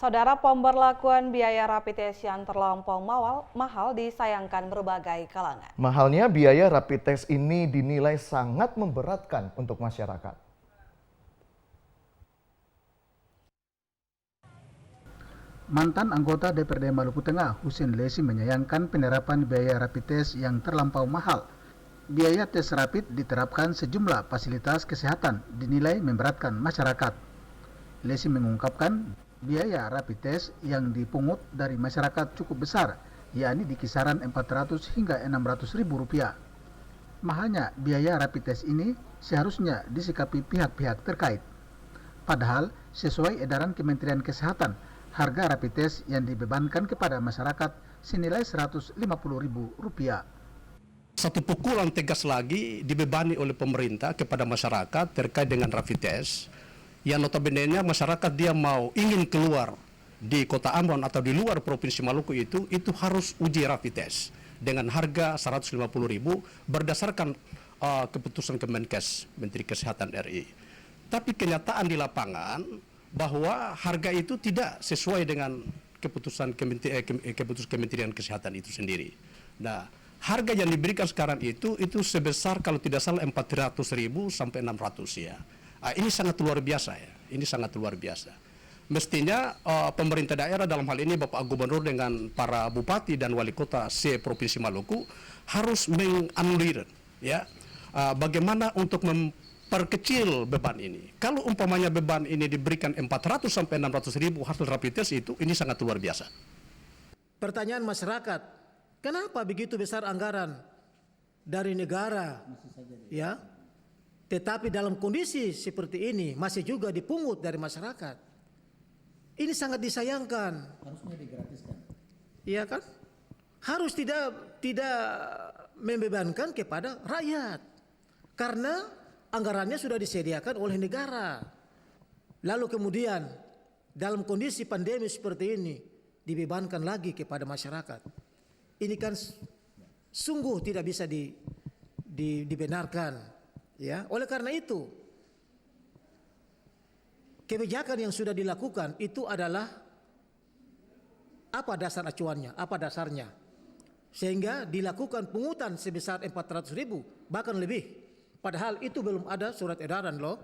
Saudara, pemberlakuan biaya rapid test yang terlampau mahal disayangkan berbagai kalangan. Mahalnya biaya rapid test ini dinilai sangat memberatkan untuk masyarakat. Mantan anggota DPRD Maluku Tengah, Husin Lesi, menyayangkan penerapan biaya rapid test yang terlampau mahal. Biaya tes rapid diterapkan sejumlah fasilitas kesehatan dinilai memberatkan masyarakat. Lesi mengungkapkan biaya rapid test yang dipungut dari masyarakat cukup besar, yakni di kisaran 400 hingga 600 ribu rupiah. Mahalnya biaya rapid test ini seharusnya disikapi pihak-pihak terkait. Padahal sesuai edaran Kementerian Kesehatan, harga rapid test yang dibebankan kepada masyarakat senilai Rp150.000. Satu pukulan tegas lagi dibebani oleh pemerintah kepada masyarakat terkait dengan rapid test, yang notabene masyarakat dia ingin keluar di Kota Ambon atau di luar Provinsi Maluku itu harus uji rapid test dengan harga Rp150.000 berdasarkan keputusan Kemenkes, Menteri Kesehatan RI. Tapi kenyataan di lapangan bahwa harga itu tidak sesuai dengan keputusan Kementerian Kesehatan itu sendiri. Nah, harga yang diberikan sekarang itu sebesar kalau tidak salah 400.000 sampai 600 ya. Ini sangat luar biasa ya. Ini sangat luar biasa. Mestinya pemerintah daerah dalam hal ini Bapak Gubernur dengan para bupati dan wali kota se-Provinsi Maluku harus menganulir ya bagaimana untuk memperkecil beban ini. Kalau umpamanya beban ini diberikan 400 sampai 600 ribu hasil rapid test ini sangat luar biasa. Pertanyaan masyarakat, kenapa begitu besar anggaran dari negara, ya? Tetapi dalam kondisi seperti ini masih juga dipungut dari masyarakat. Ini sangat disayangkan. Harusnya digratiskan. Iya kan? Harus tidak membebankan kepada rakyat. Karena anggarannya sudah disediakan oleh negara. Lalu kemudian dalam kondisi pandemi seperti ini dibebankan lagi kepada masyarakat. Ini kan sungguh tidak bisa dibenarkan. Ya, oleh karena itu kebijakan yang sudah dilakukan itu adalah apa dasar acuannya, apa dasarnya, sehingga dilakukan pungutan sebesar 400.000 bahkan lebih, padahal itu belum ada surat edaran loh.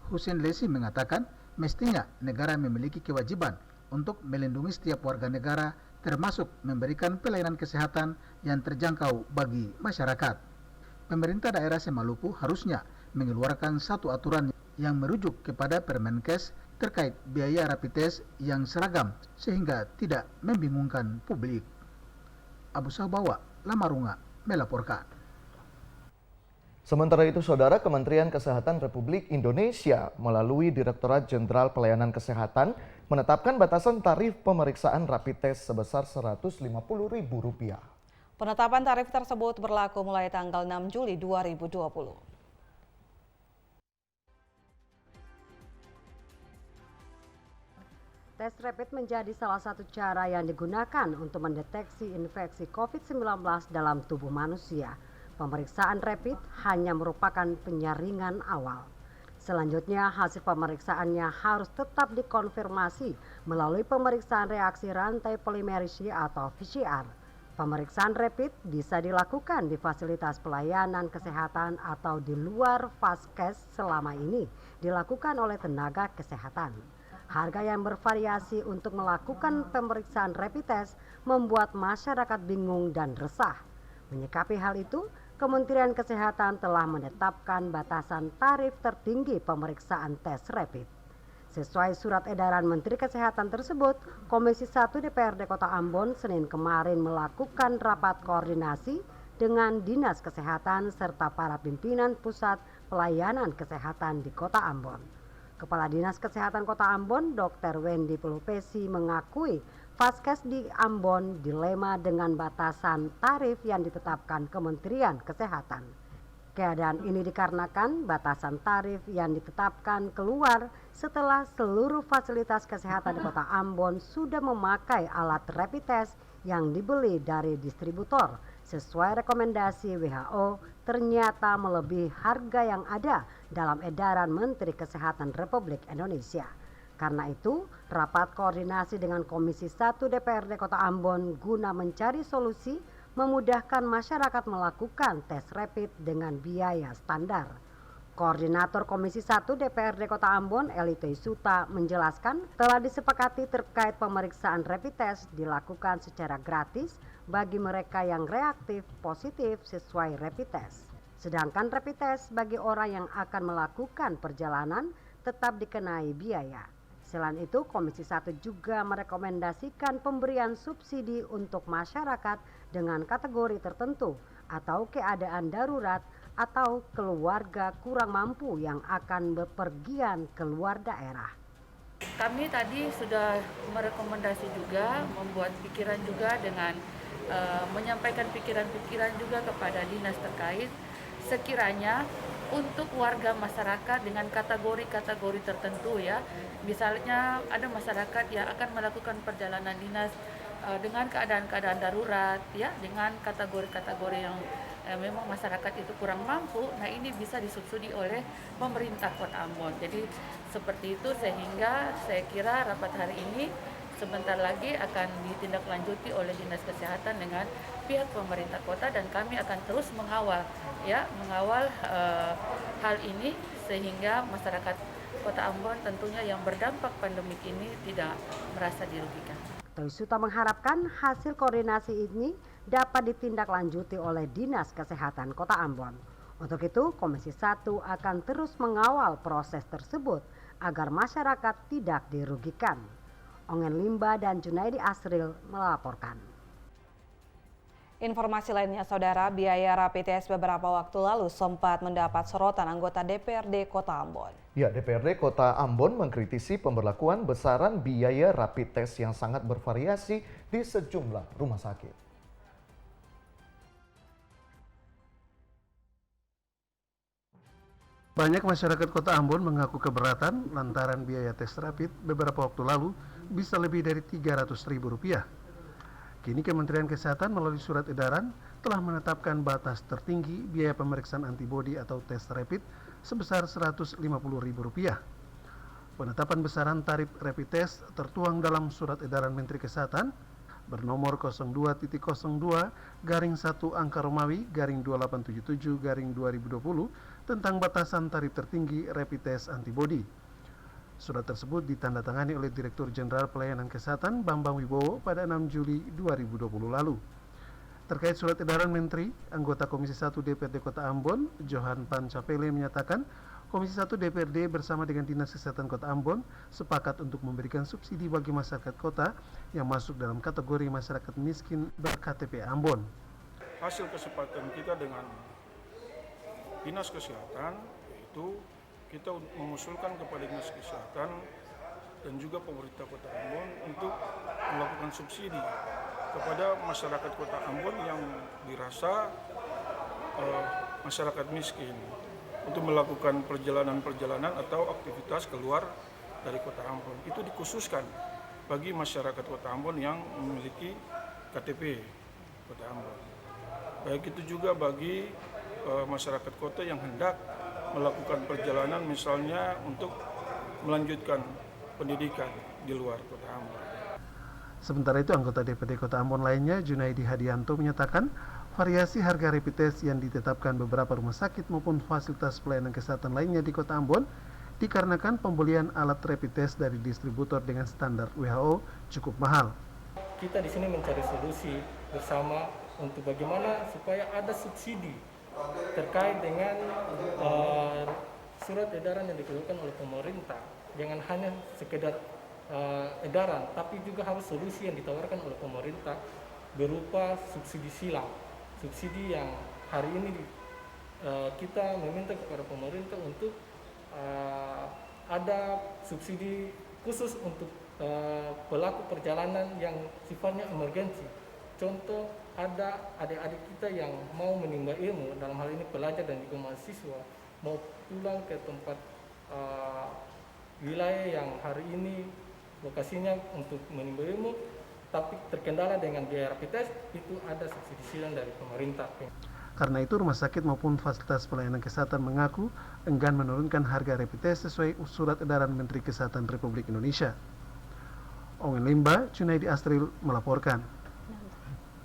Husin Lesi mengatakan mestinya negara memiliki kewajiban untuk melindungi setiap warga negara, termasuk memberikan pelayanan kesehatan yang terjangkau bagi masyarakat. Pemerintah daerah Maluku harusnya mengeluarkan satu aturan yang merujuk kepada Permenkes terkait biaya rapid test yang seragam sehingga tidak membingungkan publik. Abu Sabawa, Lamarunga, melaporkan. Sementara itu, Saudara, Kementerian Kesehatan Republik Indonesia melalui Direktorat Jenderal Pelayanan Kesehatan menetapkan batasan tarif pemeriksaan rapid test sebesar Rp150.000. Penetapan tarif tersebut berlaku mulai tanggal 6 Juli 2020. Tes rapid menjadi salah satu cara yang digunakan untuk mendeteksi infeksi COVID-19 dalam tubuh manusia. Pemeriksaan rapid hanya merupakan penyaringan awal. Selanjutnya, hasil pemeriksaannya harus tetap dikonfirmasi melalui pemeriksaan reaksi rantai polimerase atau PCR. Pemeriksaan rapid bisa dilakukan di fasilitas pelayanan kesehatan atau di luar Vaskes selama ini dilakukan oleh tenaga kesehatan. Harga yang bervariasi untuk melakukan pemeriksaan rapid test membuat masyarakat bingung dan resah. Menyikapi hal itu, Kementerian Kesehatan telah menetapkan batasan tarif tertinggi pemeriksaan tes rapid. Sesuai surat edaran Menteri Kesehatan tersebut, Komisi 1 DPRD Kota Ambon Senin kemarin melakukan rapat koordinasi dengan Dinas Kesehatan serta para pimpinan Pusat Pelayanan Kesehatan di Kota Ambon. Kepala Dinas Kesehatan Kota Ambon, Dr. Wendy Pelupesi, mengakui Vaskes di Ambon dilema dengan batasan tarif yang ditetapkan Kementerian Kesehatan. Keadaan ini dikarenakan batasan tarif yang ditetapkan keluar setelah seluruh fasilitas kesehatan di Kota Ambon sudah memakai alat rapid test yang dibeli dari distributor. Sesuai rekomendasi WHO, ternyata melebihi harga yang ada dalam edaran Menteri Kesehatan Republik Indonesia. Karena itu, rapat koordinasi dengan Komisi 1 DPRD Kota Ambon guna mencari solusi memudahkan masyarakat melakukan tes rapid dengan biaya standar. Koordinator Komisi 1 DPRD Kota Ambon, Eli Teisuta, menjelaskan telah disepakati terkait pemeriksaan rapid test dilakukan secara gratis bagi mereka yang reaktif positif sesuai rapid test. Sedangkan rapid test bagi orang yang akan melakukan perjalanan tetap dikenai biaya. Selain itu, Komisi 1 juga merekomendasikan pemberian subsidi untuk masyarakat dengan kategori tertentu atau keadaan darurat atau keluarga kurang mampu yang akan bepergian keluar daerah. Kami tadi sudah merekomendasi juga, membuat pikiran juga dengan menyampaikan pikiran-pikiran juga kepada dinas terkait sekiranya untuk warga masyarakat dengan kategori-kategori tertentu ya. Misalnya ada masyarakat yang akan melakukan perjalanan dinas dengan keadaan-keadaan darurat ya, dengan kategori-kategori yang memang masyarakat itu kurang mampu. Nah, ini bisa disubsidi oleh pemerintah Kota Ambon. Jadi seperti itu, sehingga saya kira rapat hari ini sebentar lagi akan ditindaklanjuti oleh Dinas Kesehatan dengan pihak pemerintah kota, dan kami akan terus mengawal hal ini sehingga masyarakat Kota Ambon tentunya yang berdampak pandemik ini tidak merasa dirugikan. Teisuta mengharapkan hasil koordinasi ini dapat ditindaklanjuti oleh Dinas Kesehatan Kota Ambon. Untuk itu, Komisi 1 akan terus mengawal proses tersebut agar masyarakat tidak dirugikan. Ongen Limba dan Junaidi Asril melaporkan. Informasi lainnya, Saudara, biaya rapid test beberapa waktu lalu sempat mendapat sorotan anggota DPRD Kota Ambon. Ya, DPRD Kota Ambon mengkritisi pemberlakuan besaran biaya rapid test yang sangat bervariasi di sejumlah rumah sakit. Banyak masyarakat Kota Ambon mengaku keberatan lantaran biaya tes rapid beberapa waktu lalu bisa lebih dari Rp300.000. Kini Kementerian Kesehatan melalui surat edaran telah menetapkan batas tertinggi biaya pemeriksaan antibodi atau tes rapid sebesar Rp150.000. Penetapan besaran tarif rapid test tertuang dalam surat edaran Menteri Kesehatan bernomor 02.01-1-Romawi-2877-2020 tentang batasan tarif tertinggi rapid test antibodi. Surat tersebut ditandatangani oleh Direktur Jenderal Pelayanan Kesehatan Bambang Wibowo pada 6 Juli 2020 lalu. Terkait surat edaran Menteri, anggota Komisi 1 DPRD Kota Ambon, Johan Pancapele menyatakan Komisi 1 DPRD bersama dengan Dinas Kesehatan Kota Ambon sepakat untuk memberikan subsidi bagi masyarakat kota yang masuk dalam kategori masyarakat miskin ber-KTP Ambon. Hasil kesepakatan kita dengan Dinas Kesehatan itu kita mengusulkan kepada Dinas Kesehatan dan juga pemerintah Kota Ambon untuk melakukan subsidi kepada masyarakat Kota Ambon yang dirasa masyarakat miskin untuk melakukan perjalanan-perjalanan atau aktivitas keluar dari Kota Ambon. Itu dikhususkan bagi masyarakat Kota Ambon yang memiliki KTP Kota Ambon. Baik itu juga bagi masyarakat kota yang hendak melakukan perjalanan misalnya untuk melanjutkan pendidikan di luar Kota Ambon. Sementara itu, anggota DPRD Kota Ambon lainnya, Junaidi Hadianto, menyatakan variasi harga rapid test yang ditetapkan beberapa rumah sakit maupun fasilitas pelayanan kesehatan lainnya di Kota Ambon dikarenakan pembelian alat rapid test dari distributor dengan standar WHO cukup mahal. Kita di sini mencari solusi bersama untuk bagaimana supaya ada subsidi terkait dengan surat edaran yang dikeluarkan oleh pemerintah. Jangan hanya sekedar edaran, tapi juga harus solusi yang ditawarkan oleh pemerintah berupa subsidi silang. Subsidi yang hari ini kita meminta kepada pemerintah untuk ada subsidi khusus untuk pelaku perjalanan yang sifatnya emergensi. Contoh, ada adik-adik kita yang mau menimba ilmu, dalam hal ini pelajar dan juga mahasiswa, mau pulang ke tempat wilayah yang hari ini lokasinya untuk menimba ilmu, tapi terkendala dengan biaya rapid test, itu ada subsidi silang dari pemerintah. Karena itu, rumah sakit maupun fasilitas pelayanan kesehatan mengaku enggan menurunkan harga rapid test sesuai surat edaran Menteri Kesehatan Republik Indonesia. Owen Limba, Junaidi Astril melaporkan.